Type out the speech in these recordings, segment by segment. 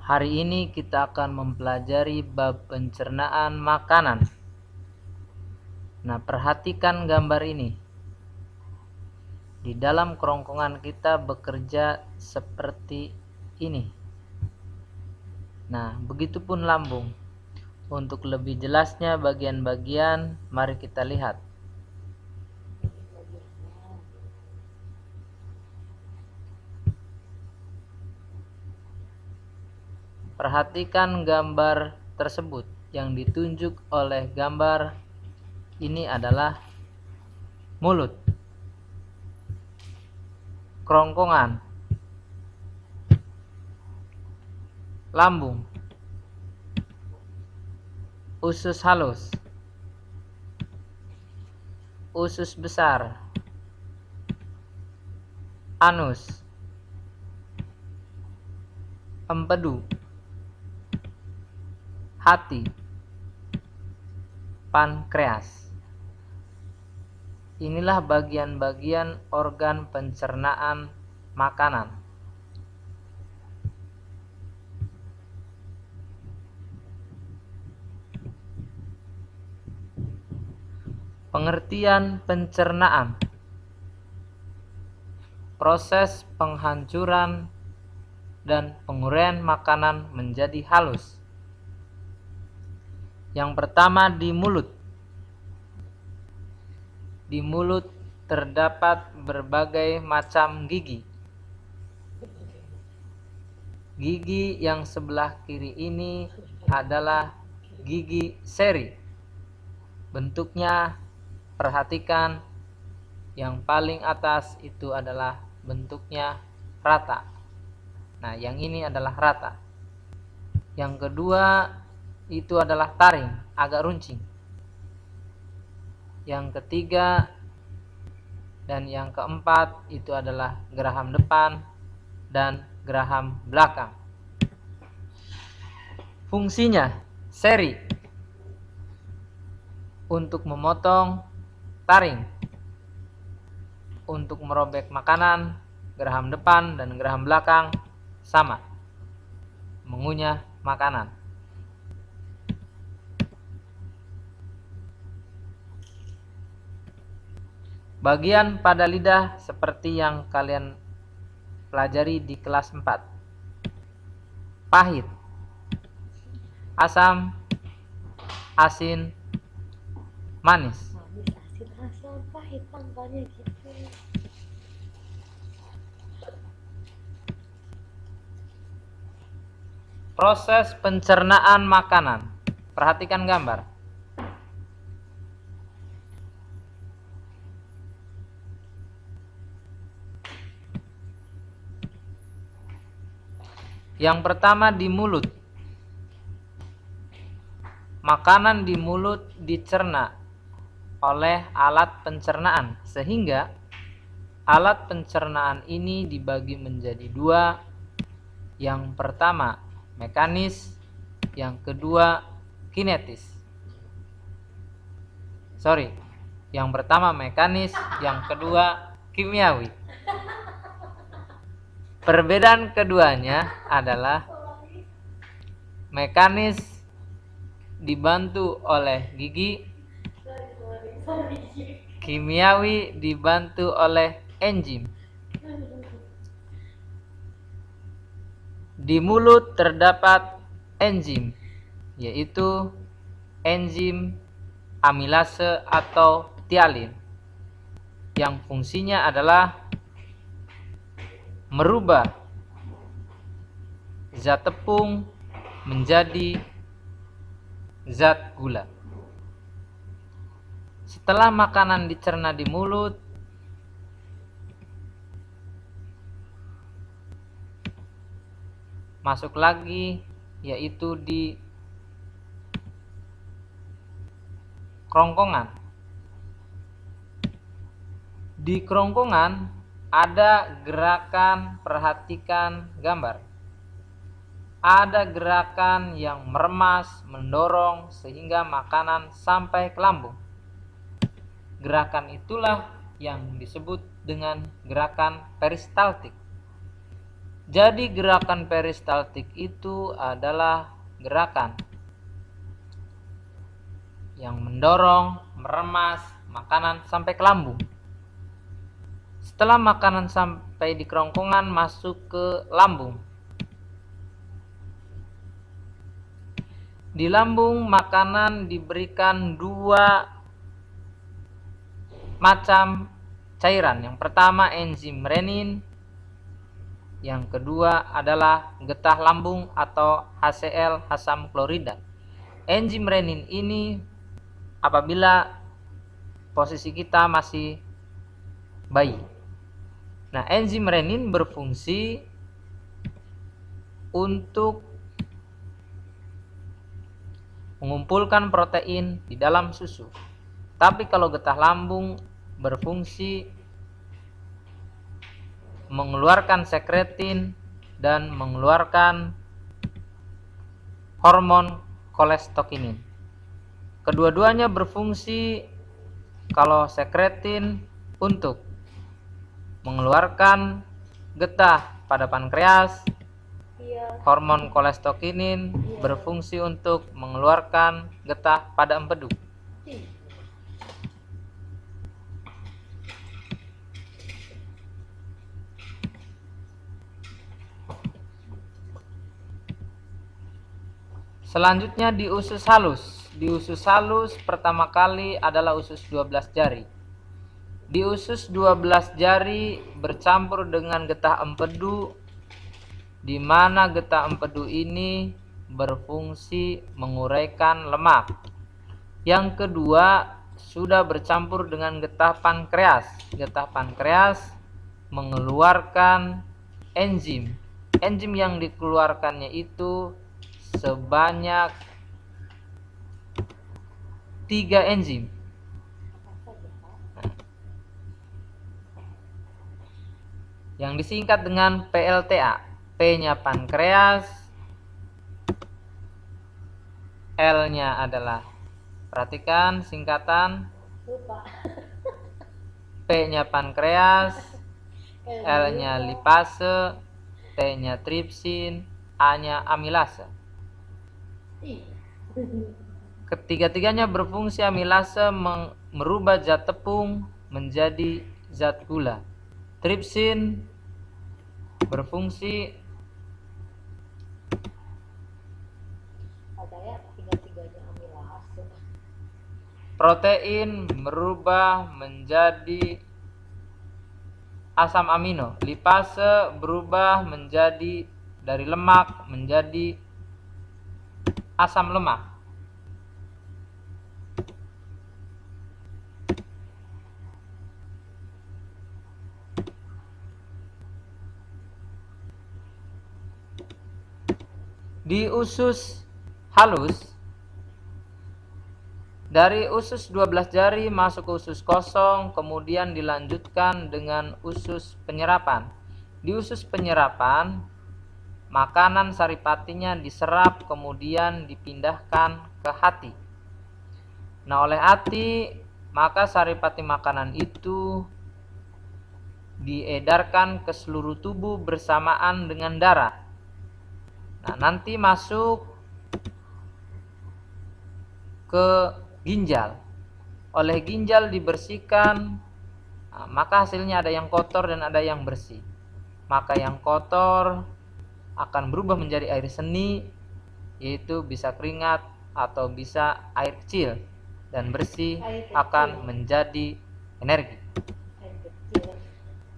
Hari ini kita akan mempelajari bab pencernaan makanan. Nah, perhatikan gambar ini. Di dalam kerongkongan kita bekerja seperti ini. Nah, begitupun lambung. Untuk lebih jelasnya bagian-bagian, mari kita lihat. Perhatikan gambar tersebut. Yang ditunjuk oleh gambar ini adalah mulut, kerongkongan, lambung, usus halus, usus besar, anus, empedu, hati, pankreas. Inilah bagian-bagian organ pencernaan makanan. Pengertian pencernaan: proses penghancuran dan penguraian makanan menjadi halus. Yang pertama, di mulut. Di mulut terdapat berbagai macam gigi. Gigi yang sebelah kiri ini adalah gigi seri. Bentuknya, perhatikan, yang paling atas itu adalah bentuknya rata. Nah, yang ini adalah rata. Yang kedua itu adalah taring, agak runcing. Yang ketiga dan yang keempat itu adalah geraham depan dan geraham belakang. Fungsinya: seri untuk memotong, taring untuk merobek makanan, geraham depan dan geraham belakang sama, mengunyah makanan. Bagian pada lidah seperti yang kalian pelajari di kelas 4. Pahit, asam, asin, manis. Asin, asam, pahit, tambahnya gitu. Proses pencernaan makanan. Perhatikan gambar. Yang pertama, di mulut. Makanan di mulut dicerna oleh alat pencernaan, sehingga alat pencernaan ini dibagi menjadi dua. Yang pertama mekanis, yang kedua kinetis. Yang pertama mekanis, yang kedua kimiawi. Perbedaan keduanya adalah mekanis dibantu oleh gigi, kimiawi dibantu oleh enzim. Di mulut terdapat enzim, yaitu enzim amilase atau tialin, yang fungsinya adalah merubah zat tepung menjadi zat gula. Setelah makanan dicerna di mulut, masuk lagi, yaitu di kerongkongan. Di kerongkongan ada gerakan, perhatikan gambar. Ada gerakan yang meremas, mendorong sehingga makanan sampai ke lambung. Gerakan itulah yang disebut dengan gerakan peristaltik. Jadi gerakan peristaltik itu adalah gerakan yang mendorong, meremas makanan sampai ke lambung. Setelah makanan sampai di kerongkongan, masuk ke lambung. Di lambung makanan diberikan dua macam cairan. Yang pertama enzim renin, yang kedua adalah getah lambung atau HCl, asam klorida. Enzim renin ini apabila posisi kita masih bayi. Nah, enzim renin berfungsi untuk mengumpulkan protein di dalam susu. Tapi kalau getah lambung berfungsi mengeluarkan sekretin dan mengeluarkan hormon kolestokinin. Kedua-duanya berfungsi kalau sekretin untuk mengeluarkan getah pada pankreas, hormon kolestokinin berfungsi untuk mengeluarkan getah pada empedu. Selanjutnya di usus halus. Di usus halus pertama kali adalah usus 12 jari. Di usus 12 jari bercampur dengan getah empedu, di mana getah empedu ini berfungsi menguraikan lemak. Yang kedua, sudah bercampur dengan getah pankreas. Getah pankreas mengeluarkan enzim. Enzim yang dikeluarkannya itu sebanyak 3 enzim. Yang disingkat dengan PLTA. P-nya pankreas, L-nya adalah, perhatikan singkatan, P-nya pankreas, L-nya lipase, T-nya tripsin, A-nya amilase. Ketiga-tiganya berfungsi. Amilase merubah zat tepung menjadi zat gula. Tripsin berfungsi protein merubah menjadi asam amino. Lipase berubah menjadi dari lemak menjadi asam lemak. Di usus halus, dari usus 12 jari masuk ke usus kosong, kemudian dilanjutkan dengan usus penyerapan. Di usus penyerapan, makanan saripatinya diserap kemudian dipindahkan ke hati. Nah, oleh hati, maka saripati makanan itu diedarkan ke seluruh tubuh bersamaan dengan darah. Nah, nanti masuk ke ginjal. Oleh ginjal dibersihkan, nah, maka hasilnya ada yang kotor dan ada yang bersih. Maka yang kotor akan berubah menjadi air seni, yaitu bisa keringat atau bisa air kecil, dan bersih akan menjadi energi.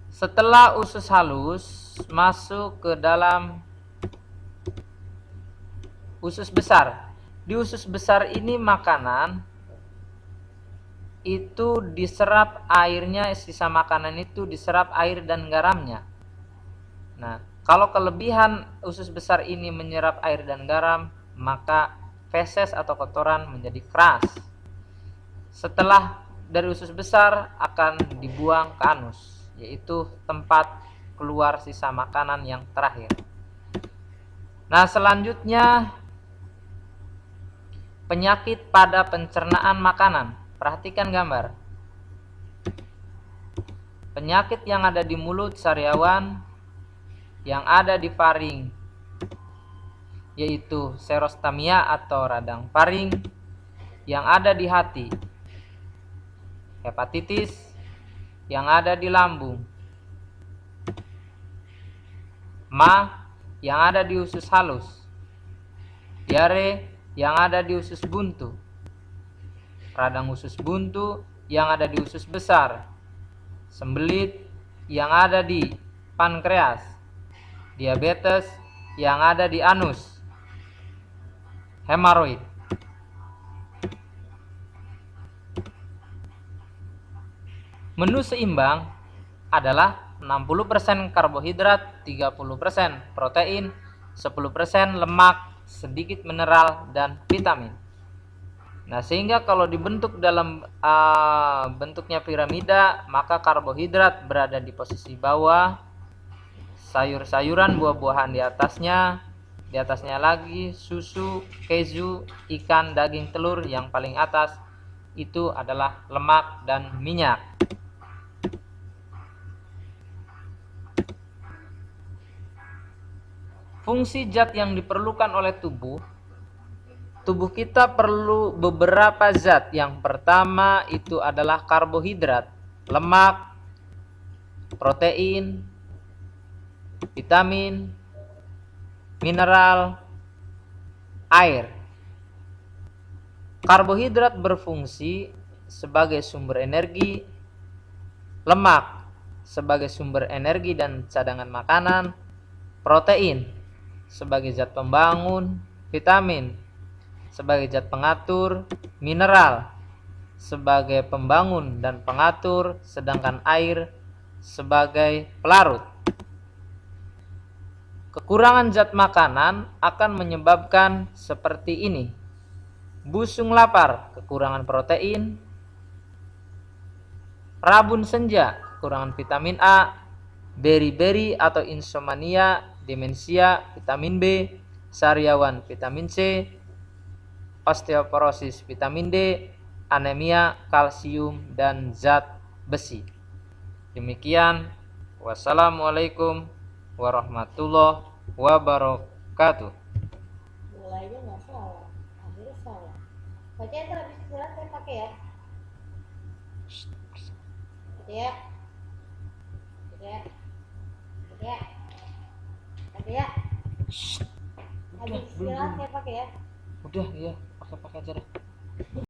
Setelah usus halus masuk ke dalam usus besar. Di usus besar ini makanan itu diserap airnya, sisa makanan itu diserap air dan garamnya. Nah, kalau kelebihan usus besar ini menyerap air dan garam, maka feses atau kotoran menjadi keras. Setelah dari usus besar akan dibuang ke anus, yaitu tempat keluar sisa makanan yang terakhir. Nah, selanjutnya penyakit pada pencernaan makanan. Perhatikan gambar. Penyakit yang ada di mulut sariawan yang ada di faring, yaitu serostamia atau radang faring, yang ada di hati, hepatitis yang ada di lambung, ma yang ada di usus halus, diare yang ada di usus buntu, radang usus buntu yang ada di usus besar, sembelit yang ada di pankreas, diabetes yang ada di anus, hemoroid. Menu seimbang adalah 60% karbohidrat, 30% protein, 10% lemak, sedikit mineral dan vitamin. Nah, sehingga kalau dibentuk dalam bentuknya piramida, maka karbohidrat berada di posisi bawah, sayur-sayuran, buah-buahan di atasnya lagi susu, keju, ikan, daging, telur, yang paling atas itu adalah lemak dan minyak. Fungsi zat yang diperlukan oleh tubuh kita perlu beberapa zat. Yang pertama itu adalah karbohidrat, lemak, protein, vitamin, mineral, air. Karbohidrat berfungsi sebagai sumber energi, lemak sebagai sumber energi dan cadangan makanan, protein sebagai zat pembangun, vitamin sebagai zat pengatur, mineral sebagai pembangun dan pengatur, sedangkan air sebagai pelarut. Kekurangan zat makanan akan menyebabkan seperti ini: busung lapar, kekurangan protein; rabun senja, kekurangan vitamin A; beri-beri atau insomnia, demensia, vitamin B; sariawan, vitamin C; osteoporosis, vitamin D; anemia, kalsium, dan zat besi. Demikian. Wassalamualaikum warahmatullahi wabarakatuh. Mulainya nggak salah, akhirnya salah. Baca yang habis istirahat saya pakai ya. Gitu ya. Gitu ya. Gitu ya. Gitu ya. Habis istirahat saya pakai ya. Udah, iya, pakai aja deh.